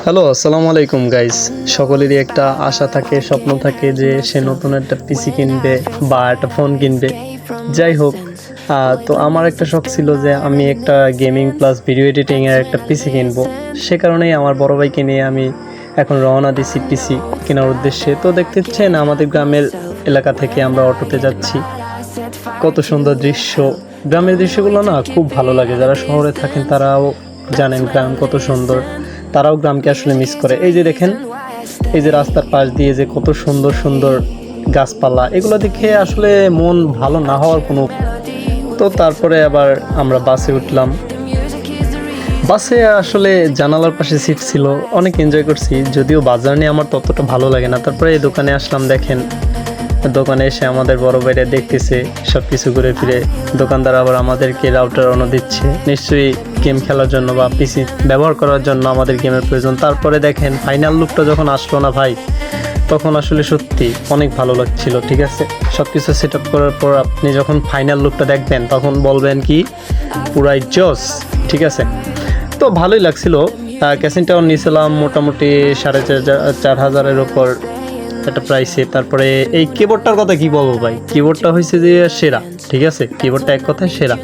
Hello, আসসালামু আলাইকুম guys. সকলেরই একটা আশা থাকে, স্বপ্ন থাকে যে সে নতুন একটা পিসি কিনবে বা একটা ফোন কিনবে। যাই হোক, তো আমার একটা শখ ছিল যে আমি একটা গেমিং প্লাস ভিডিও এডিটিংয়ের একটা পিসি কিনবো। সে কারণেই আমার বড় ভাইকে নিয়ে আমি এখন রওনা দিছি পিসি কেনার উদ্দেশ্যে। তো দেখতেছেন আমাদের গ্রামের এলাকা থেকে আমরা অটোতে যাচ্ছি। কত সুন্দর দৃশ্য! গ্রামের দৃশ্যগুলো না খুব ভালো লাগে। যারা শহরে থাকেন তারাও জানেন গ্রাম কত সুন্দর, তারাও গ্রামকে আসলে মিস করে। এই যে দেখেন, এই যে রাস্তার পাশ দিয়ে যে কত সুন্দর সুন্দর গাছপালা, এগুলো দেখে আসলে মন ভালো না হওয়ার কোনো। তো তারপরে আবার আমরা বাসে উঠলাম। বাসে আসলে জানালার পাশে সিট ছিল, অনেক এনজয় করছি। যদিও বাজার নিয়ে আমার ততটা ভালো লাগে না। তারপরে এই দোকানে আসলাম। দেখেন, দোকানে এসে আমাদের বড় ভাইরা দেখতেছে সব কিছু ঘুরে ফিরে। দোকানদার আবার আমাদেরকে রাউটার অন দিচ্ছে, নিশ্চয়ই গেম খেলার জন্য বা পিসি ব্যবহার করার জন্য আমাদের গেমের প্রয়োজন। তারপরে দেখেন ফাইনাল লুকটা যখন আসলো না ভাই, তখন আসলে সত্যি অনেক ভালো লাগছিল। ঠিক আছে, সব কিছু সেট আপ করার পর আপনি যখন ফাইনাল লুকটা দেখবেন তখন বলবেন কি পুরাই জস। ঠিক আছে, তো ভালোই লাগছিল। ক্যাসিনটাও নিয়েছিলাম মোটামুটি 4,500-এর ওপর একটা প্রাইসে। তারপরে এই কিবোর্ডটার কথা কি বলবো ভাই, কিবোর্ডটা হয়েছে যে সেরা। ঠিক আছে, কিবোর্ডটা এক কথায় সেরা।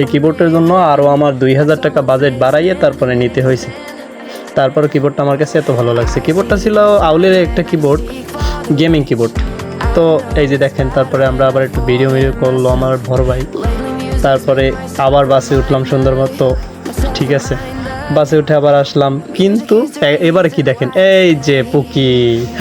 এই কিবোর্ডের জন্য আরও আমার 2,000 টাকা বাজেট বাড়াইয়ে তারপরে নিতে হয়েছে। তারপর কিবোর্ডটা আমার কাছে এত ভালো লাগছে। কিবোর্ডটা ছিল আউলের একটা কিবোর্ড, গেমিং কিবোর্ড। তো এই যে দেখেন, তারপরে আমরা আবার একটু ভিডিও করলো আমার বড় ভাই। তারপরে আবার বাসে উঠলাম সুন্দর মতো। ঠিক আছে, বাসে উঠে আবার আসলাম। কিন্তু এবারে কি দেখেন, এই যে পুকি